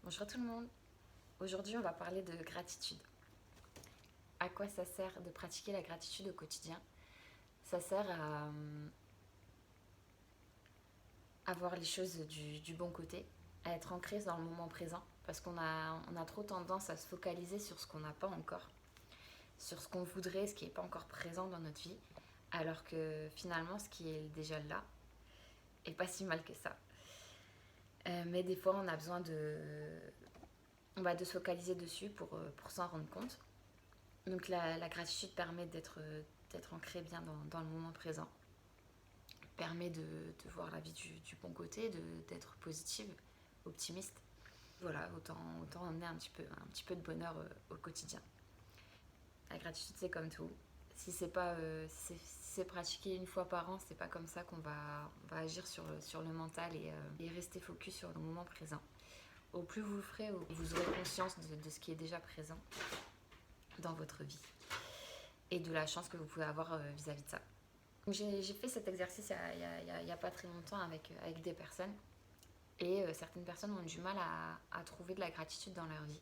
Bonjour tout le monde. Aujourd'hui, on va parler de gratitude. À quoi ça sert de pratiquer la gratitude au quotidien? Ça sert à voir les choses du bon côté, à être ancré dans le moment présent, parce qu'on a trop tendance à se focaliser sur ce qu'on n'a pas encore, sur ce qu'on voudrait, ce qui n'est pas encore présent dans notre vie, alors que finalement, ce qui est déjà là est pas si mal que ça. Mais des fois, on a besoin de se focaliser dessus pour s'en rendre compte. Donc la gratitude permet d'être ancré bien dans le moment présent, permet de voir la vie du bon côté, d'être positive, optimiste. Voilà, autant emmener un petit peu de bonheur au quotidien. La gratitude, c'est comme tout. Si c'est pas si c'est pratiqué une fois par an, c'est pas comme ça qu'on va agir sur le mental et rester focus sur le moment présent. Au plus vous le ferez, vous aurez conscience de ce qui est déjà présent dans votre vie et de la chance que vous pouvez avoir vis-à-vis de ça. J'ai fait cet exercice il y a pas très longtemps avec des personnes et certaines personnes ont du mal à trouver de la gratitude dans leur vie.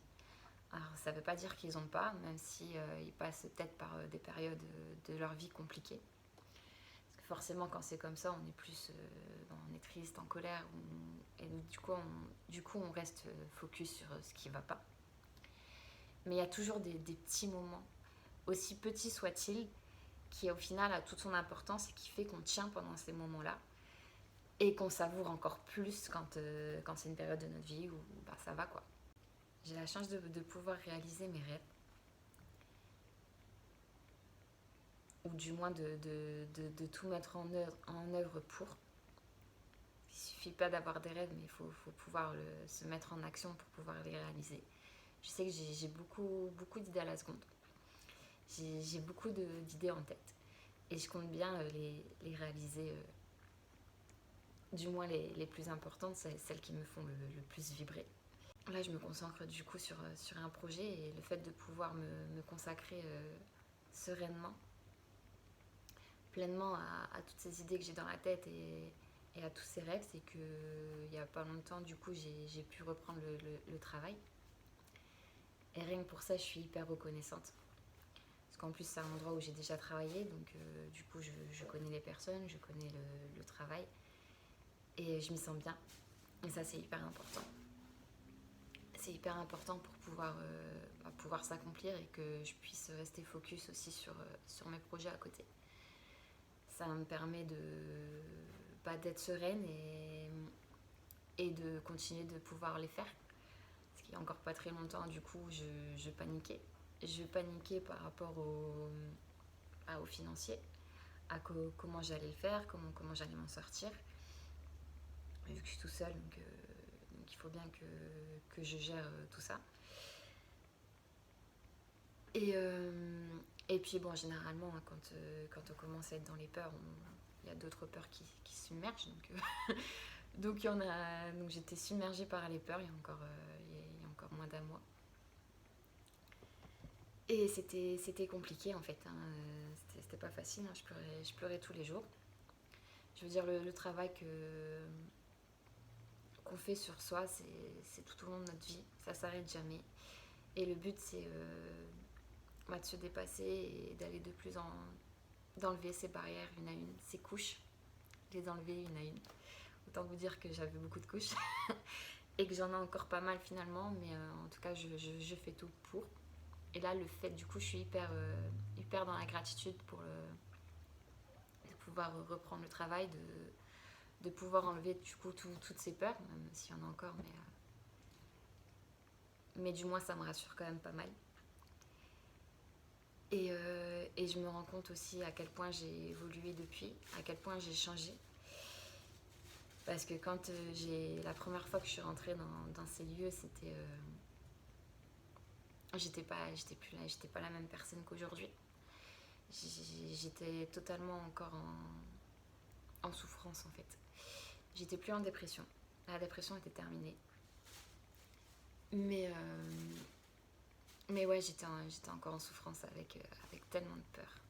Alors ça ne veut pas dire qu'ils n'ont pas, même si ils passent peut-être par des périodes de leur vie compliquées. Parce que forcément quand c'est comme ça, on est plus on est triste, en colère, et du coup on reste focus sur ce qui ne va pas. Mais il y a toujours des petits moments, aussi petits soient-ils, qui au final a toute son importance et qui fait qu'on tient pendant ces moments-là et qu'on savoure encore plus quand c'est une période de notre vie où bah, ça va quoi. J'ai la chance de pouvoir réaliser mes rêves, ou du moins de tout mettre en œuvre pour. Il suffit pas d'avoir des rêves, mais il faut pouvoir se mettre en action pour pouvoir les réaliser. Je sais que j'ai beaucoup d'idées à la seconde. J'ai beaucoup d'idées en tête et je compte bien les réaliser, du moins les plus importantes, celles qui me font le plus vibrer. Là, je me consacre du coup sur un projet et le fait de pouvoir me consacrer sereinement, pleinement à toutes ces idées que j'ai dans la tête et à tous ces rêves, c'est que il n'y a pas longtemps, du coup, j'ai pu reprendre le travail. Et rien que pour ça, je suis hyper reconnaissante. Parce qu'en plus, c'est un endroit où j'ai déjà travaillé, donc du coup, je connais les personnes, je connais le travail et je m'y sens bien. Et ça, c'est hyper important. C'est hyper important pour pouvoir s'accomplir et que je puisse rester focus aussi sur mes projets à côté. Ça me permet d'être sereine et de continuer de pouvoir les faire. Parce qu'il n'y a encore pas très longtemps, du coup, je paniquais. Je paniquais par rapport au financier, comment j'allais le faire, comment j'allais m'en sortir. Vu que je suis tout seule, donc il faut bien que je gère tout ça. Et puis bon, généralement, hein, quand on commence à être dans les peurs, il y a d'autres peurs qui se submergent. Donc, donc j'étais submergée par les peurs il y a encore moins d'un mois. Et c'était compliqué en fait, hein. C'était pas facile, hein. Je pleurais tous les jours. Je veux dire, le travail qu'on fait sur soi, c'est tout au long de notre vie. Ça s'arrête jamais. Et le but, c'est de se dépasser et d'aller d'enlever ses barrières une à une, ses couches, les enlever une à une. Autant vous dire que j'avais beaucoup de couches et que j'en ai encore pas mal finalement, mais en tout cas, je fais tout pour. Et là, le fait, du coup, je suis hyper dans la gratitude de pouvoir reprendre le travail, de pouvoir enlever du coup toutes ces peurs, même s'il y en a encore, mais du moins ça me rassure quand même pas mal. Et je me rends compte aussi à quel point j'ai évolué depuis, à quel point j'ai changé. Parce que quand la première fois que je suis rentrée dans ces lieux, c'était j'étais pas la même personne qu'aujourd'hui. J'étais totalement encore en souffrance en fait. J'étais plus en dépression. La dépression était terminée. Mais, mais ouais, j'étais encore en souffrance avec tellement de peur.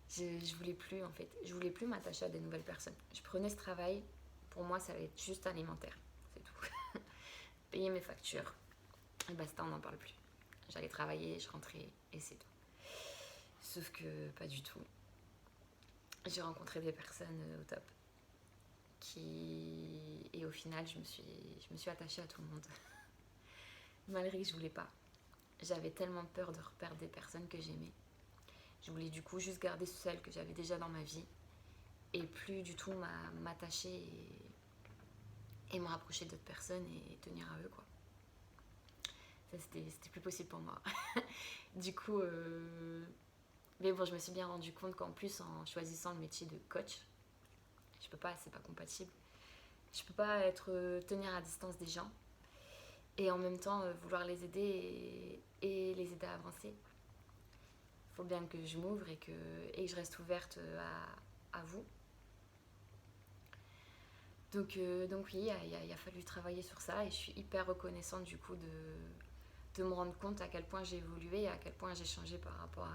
Je voulais plus en fait. Je voulais plus m'attacher à des nouvelles personnes. Je prenais ce travail, pour moi ça allait être juste alimentaire. C'est tout. payer mes factures, et basta, on n'en parle plus. J'allais travailler, je rentrais et c'est tout. Sauf que pas du tout. J'ai rencontré des personnes au top et au final je me suis attachée à tout le monde malgré que je voulais pas. J'avais tellement peur de reperdre des personnes que j'aimais. Je voulais du coup juste garder celles que j'avais déjà dans ma vie et plus du tout m'attacher et me rapprocher d'autres personnes et tenir à eux, quoi. Ça, c'était plus possible pour moi. Du coup, mais bon, je me suis bien rendu compte qu'en plus, en choisissant le métier de coach, je peux pas, c'est pas compatible. Je peux pas tenir à distance des gens et en même temps vouloir les aider et les aider à avancer. Il faut bien que je m'ouvre et que je reste ouverte à vous. Donc oui, il a fallu travailler sur ça et je suis hyper reconnaissante du coup de me rendre compte à quel point j'ai évolué et à quel point j'ai changé par rapport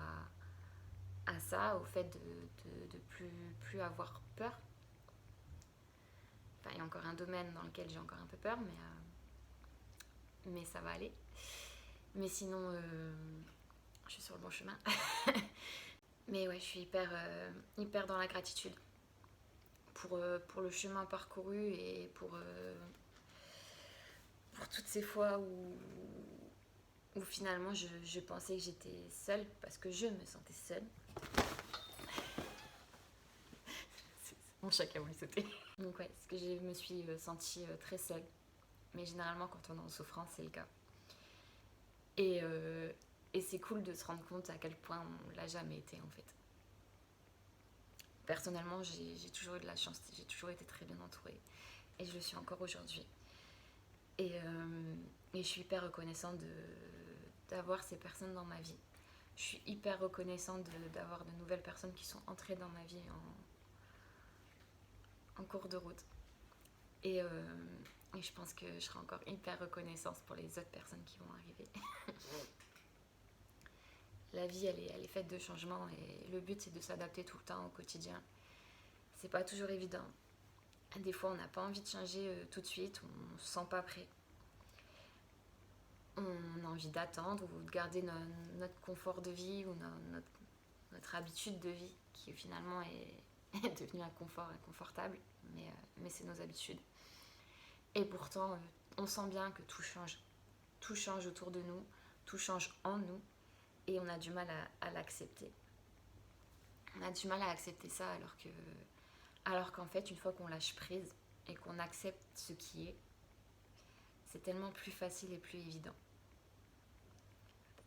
à ça, au fait de plus avoir peur. Enfin, il y a encore un domaine dans lequel j'ai encore un peu peur, mais ça va aller. Mais sinon, je suis sur le bon chemin. Mais ouais, je suis hyper dans la gratitude pour le chemin parcouru et pour toutes ces fois où finalement je pensais que j'étais seule parce que je me sentais seule. Mon chat qui a voulu sauter. Donc ouais, parce que je me suis sentie très seule. Mais généralement quand on est en souffrance, c'est le cas. Et c'est cool de se rendre compte à quel point on l'a jamais été en fait. Personnellement, j'ai toujours eu de la chance, j'ai toujours été très bien entourée. Et je le suis encore aujourd'hui. Et je suis hyper reconnaissante d'avoir ces personnes dans ma vie. Je suis hyper reconnaissante d'avoir de nouvelles personnes qui sont entrées dans ma vie en cours de route. Et je pense que je serai encore hyper reconnaissante pour les autres personnes qui vont arriver. La vie, elle est faite de changements et le but, c'est de s'adapter tout le temps au quotidien. C'est pas toujours évident. Des fois, on n'a pas envie de changer tout de suite, on se sent pas prêt. On a envie d'attendre ou de garder notre confort de vie ou notre habitude de vie qui finalement est devenue un confort inconfortable, mais c'est nos habitudes. Et pourtant, on sent bien que tout change. Tout change autour de nous, tout change en nous et on a du mal à l'accepter. On a du mal à accepter ça alors qu'en fait, une fois qu'on lâche prise et qu'on accepte ce qui est, c'est tellement plus facile et plus évident.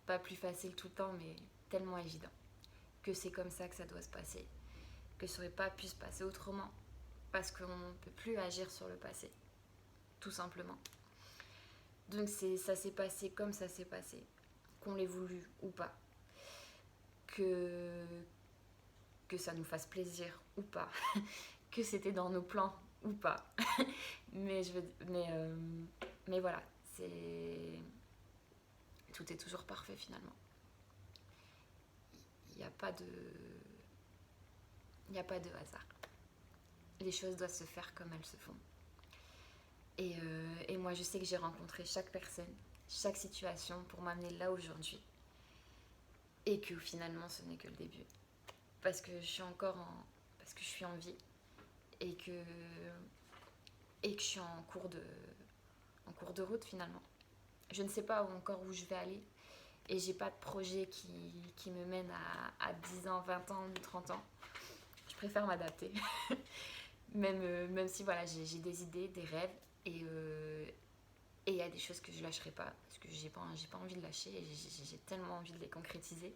Pas plus facile tout le temps, mais tellement évident. Que c'est comme ça que ça doit se passer. Que ça n'aurait pas pu se passer autrement. Parce qu'on ne peut plus agir sur le passé. Tout simplement. Donc ça s'est passé comme ça s'est passé. Qu'on l'ait voulu ou pas. Que ça nous fasse plaisir ou pas. Que c'était dans nos plans ou pas. mais voilà. Tout est toujours parfait finalement. Il n'y a pas de hasard. Les choses doivent se faire comme elles se font. Et moi, je sais que j'ai rencontré chaque personne, chaque situation pour m'amener là aujourd'hui. Et que finalement, ce n'est que le début. Parce que je suis en vie. Et que je suis en cours de route finalement. Je ne sais pas encore où je vais aller. Et j'ai pas de projet qui me mène à 10 ans, 20 ans, 30 ans. Je préfère m'adapter. même si voilà, j'ai des idées, des rêves. Et il y a des choses que je lâcherai pas. Parce que j'ai pas envie de lâcher. Et j'ai tellement envie de les concrétiser.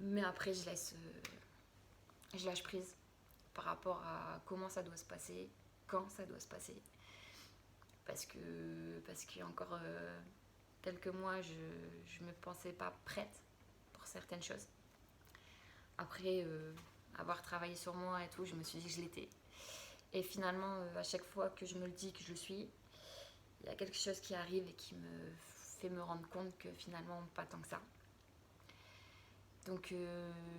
Mais après, je lâche prise par rapport à comment ça doit se passer, quand ça doit se passer. Parce qu'il y a encore quelques mois, je me pensais pas prête pour certaines choses. Après avoir travaillé sur moi et tout, je me suis dit que je l'étais. Et finalement, à chaque fois que je me le dis que je le suis, il y a quelque chose qui arrive et qui me fait me rendre compte que finalement, pas tant que ça. Donc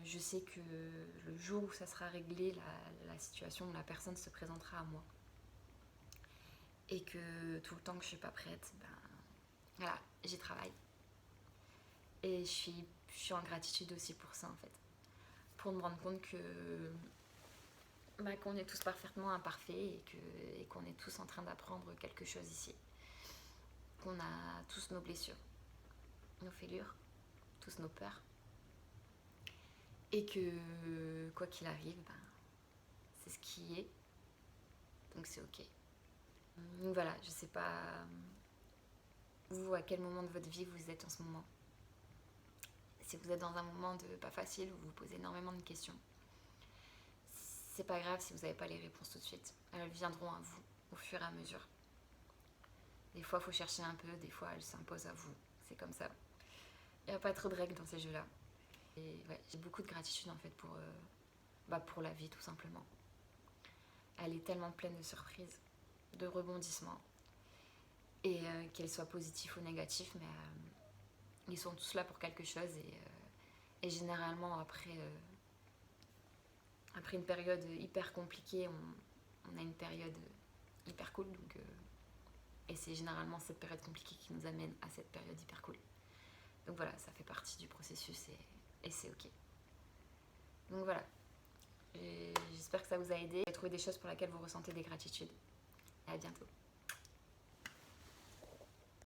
je sais que le jour où ça sera réglé, la situation où la personne se présentera à moi. et que tout le temps que je suis pas prête, ben voilà, j'y travaille. Et je suis en gratitude aussi pour ça en fait. Pour me rendre compte que qu'on est tous parfaitement imparfaits et qu'on est tous en train d'apprendre quelque chose ici. Qu'on a tous nos blessures, nos fêlures, tous nos peurs. Et que quoi qu'il arrive, c'est ce qui est. Donc c'est ok. Donc voilà, je sais pas vous à quel moment de votre vie vous êtes en ce moment. Si vous êtes dans un moment de pas facile où vous vous posez énormément de questions, c'est pas grave si vous n'avez pas les réponses tout de suite. Elles viendront à vous au fur et à mesure. Des fois, il faut chercher un peu, des fois, elles s'imposent à vous. C'est comme ça. Il n'y a pas trop de règles dans ces jeux-là. Et ouais, j'ai beaucoup de gratitude en fait pour la vie tout simplement. Elle est tellement pleine de surprises, de rebondissements. Et qu'elles soient positifs ou négatifs, mais ils sont tous là pour quelque chose. Et généralement, après une période hyper compliquée, on a une période hyper cool. Et c'est généralement cette période compliquée qui nous amène à cette période hyper cool. Donc voilà, ça fait partie du processus et c'est ok. Donc voilà, j'espère que ça vous a aidé à trouver des choses pour lesquelles vous ressentez des gratitudes. Et à bientôt.